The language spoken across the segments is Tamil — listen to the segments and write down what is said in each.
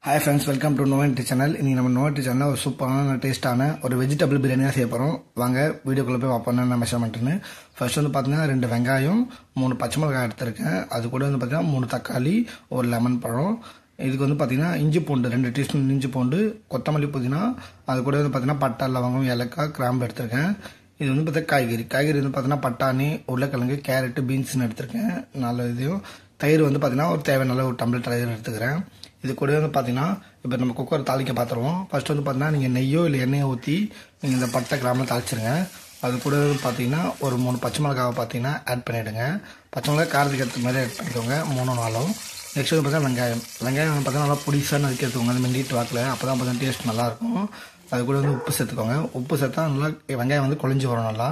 Hi friends, welcome to Noventy channel. இன்னைக்கு நம்ம Noventy channel ஒரு சூப்பரான டேஸ்டான ஒரு வெஜிடபிள் பிரியாணி செய்ய போறோம். வாங்க வீடியோக்குள்ள போய் பார்ப்போம் என்ன மெஷர்மென்ட்னு. ஃபர்ஸ்ட் வந்து பாத்தீங்கன்னா 2 வெங்காயம், 3 பச்சை மிளகாய் எடுத்துர்க்கேன். அது கூட வந்து பாத்தீங்கன்னா 3 தக்காளி, ஒரு லெமன் பழம். இதுக்கு வந்து பாத்தீங்கன்னா இஞ்சி பூண்டு 2 டீஸ்பூன் இஞ்சி பூண்டு, கொத்தமல்லி புதினா, அது கூட வந்து பாத்தீங்கன்னா பட்டை, லவங்கம், ஏலக்காய், கிராம்பு எடுத்துர்க்கேன். இது வந்து பாத்தீங்கன்னா காய்கறி வந்து பாத்தீங்கன்னா பட்டாணி, உருளைக்கிழங்கு, கேரட், பீன்ஸ்னு எடுத்துர்க்கேன். நல்ல இதையும் தயிர் வந்து பாத்தீங்கன்னா ஒரு தேவையான ஒரு டம்ளர் தயிர் எடுத்துக்கிறேன். இது கூட வந்து பார்த்தீங்கன்னா இப்போ நம்ம குக்கர் தாளிக்க பார்த்துருவோம். ஃபர்ஸ்ட் வந்து பார்த்தீங்கன்னா நீங்கள் நெய்யோ இல்லை எண்ணெயோ ஊற்றி நீங்கள் இந்த பட்டை கிராமில் தாளிச்சிருங்க. அது கூட பார்த்தீங்கன்னா ஒரு 3 பச்சை மிளகாவை பார்த்தீங்கன்னா ஆட் பண்ணிவிடுங்க. பச்சை மிளகா காரத்துக்கு ஏற்ற மாதிரி ஆட் பண்ணிக்கோங்க, 3-4. நெக்ஸ்ட் வந்து பார்த்தீங்கன்னா வெங்காயம் வந்து பார்த்தீங்கன்னா நல்லா பொடிசாக நறுக்கி எடுத்துக்கோங்க, அந்த நீட் வாக்கில். அப்போ தான் பார்த்தீங்கன்னா டேஸ்ட் நல்லாயிருக்கும். அது கூட வந்து உப்பு சேர்த்துக்கோங்க. உப்பு சேர்த்தா நல்லா வெங்காயம் வந்து குழஞ்சி வரும் நல்லா.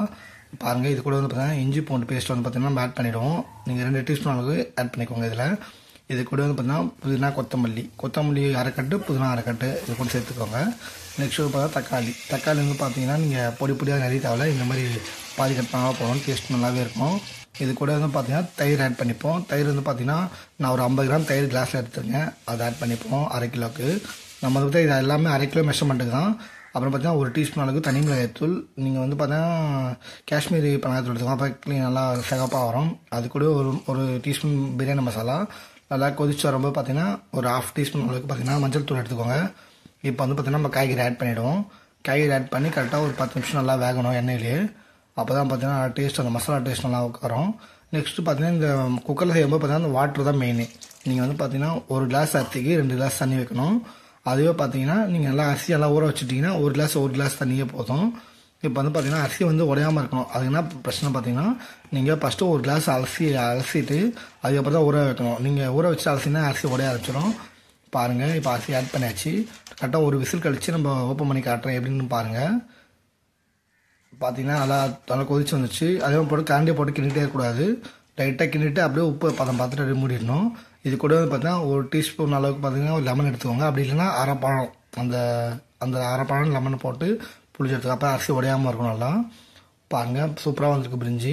பாருங்கள், இது கூட வந்து பார்த்தீங்கன்னா இஞ்சி பூண்டு பேஸ்ட் வந்து பார்த்தீங்கன்னா நம்ம ஆட் பண்ணிவிடுவோம். நீங்கள் 2 டீஸ்பூன் அளவுக்கு ஆட் பண்ணிக்கோங்க. இது கூட வந்து பார்த்தீங்கன்னா புதினா, கொத்தமல்லி அரைக்கட்டு, புதினா அரைக்கட்டு இது கூட சேர்த்துக்கோங்க. நெக்ஸ்ட் வந்து பார்த்தீங்கன்னா தக்காளி வந்து பார்த்தீங்கன்னா நீங்கள் பொடியாக நிறைய தேவை, இந்த மாதிரி பாதி கட் பண்ணால் போகணும், டேஸ்ட் நல்லாவே இருக்கும். இது கூட வந்து பார்த்தீங்கன்னா தயிர் ஆட் பண்ணிப்போம். தயிர் வந்து பார்த்தீங்கன்னா நான் ஒரு 50 கிராம் தயிர் கிளாஸில் எடுத்துருக்கேன், அதை ஆட் பண்ணிப்போம் 1/2 கிலோவுக்கு. நம்ம வந்து இது எல்லாமே 1/2 கிலோ மெஷர்மெண்ட்டுக்கு தான். அப்புறம் பார்த்தீங்கன்னா 1 டீஸ்பூன் அளவுக்கு தனி மிளகாய்த்தூள். நீங்கள் வந்து பார்த்தீங்கன்னா காஷ்மீரி பெருங்காயத்தூள் எடுத்துக்கோங்க, அப்போ நல்லா சிகப்பாக வரும். அது கூட ஒரு டீஸ்பூன் பிரியாணி மசாலா. நல்லா கொதிச்சு வரும்போது பார்த்தீங்கன்னா ஒரு 1/2 டீஸ்பூன் அளவுக்கு பார்த்தீங்கன்னா மஞ்சள் தூள் எடுத்துக்கோங்க. இப்போ வந்து பார்த்தீங்கன்னா நம்ம காய்கறி ஆட் பண்ணிவிடுவோம். காய்கறி ஆட் பண்ணி கரெக்டாக ஒரு 10 நிமிஷம் நல்லா வேகணும் எண்ணெயிலே. அப்போ தான் பார்த்தீங்கன்னா டேஸ்ட், அந்த மசாலா டேஸ்ட் நல்லா வரும். நெக்ஸ்ட்டு பார்த்தீங்கன்னா இந்த குக்கரில் செய்யும்போது பார்த்தீங்கன்னா அந்த வாட்டர் தான் மெயின். நீங்கள் வந்து பார்த்தீங்கன்னா 1 கிளாஸ் அரிசிக்கு 2 கிளாஸ் தண்ணி வைக்கணும். அதுவே பார்த்தீங்கன்னா நீங்கள் நல்லா அரிசி எல்லாம் ஊற வச்சுட்டிங்கன்னா 1 கிளாஸ் தண்ணியே போதும். இப்போ வந்து பார்த்தீங்கன்னா அரிசி வந்து உடையாமல் இருக்கணும். அது என்ன பிரச்சனை பார்த்தீங்கன்னா, நீங்கள் ஃபஸ்ட்டு 1 கிளாஸ் அலசிட்டு அதுக்கப்புறம் தான் ஊற வைக்கணும். நீங்கள் ஊற வச்சு அலசினா அரிசி உடைய ஆரம்பிச்சிடும். பாருங்கள், இப்போ அரிசி ஆட் பண்ணியாச்சு. கரெக்டாக ஒரு விசில் கழித்து நம்ம ஓப்பன் பண்ணி காட்டுறேன் எப்படின்னு பாருங்கள். பார்த்தீங்கன்னா நல்லா கொதிச்சு வந்துச்சு. அதே போட்டு கரண்டியை போட்டு கிண்டிகிட்டே இருக்கக்கூடாது, லைட்டாக கிண்டிட்டு அப்படியே உப்பு பதம் பார்த்துட்டு மூடிடணும். இது கூட வந்து பார்த்தீங்கன்னா 1 டீஸ்பூன் அளவுக்கு பார்த்தீங்கன்னா ஒரு லெமன் எடுத்துக்கோங்க. அப்படி இல்லைன்னா அரைப்பழம், அந்த அரைப்பழம் லெமன் போட்டு புளிச்சு எடுத்துக்கோ. அப்போ அரிசி உடையாமல் இருக்கும் நல்லா. பாருங்கள், சூப்பராக வந்துருக்கு பிரிஞ்சி.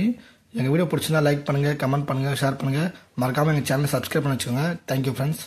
எங்கள் வீடியோ பிடிச்சிருந்தா லைக் பண்ணுங்கள், கமெண்ட் பண்ணுங்கள், ஷேர் பண்ணுங்கள். மறக்காமல் எங்கள் சேனலை சப்ஸ்கிரைப் பண்ணி வச்சுக்கோங்க. Thank you friends.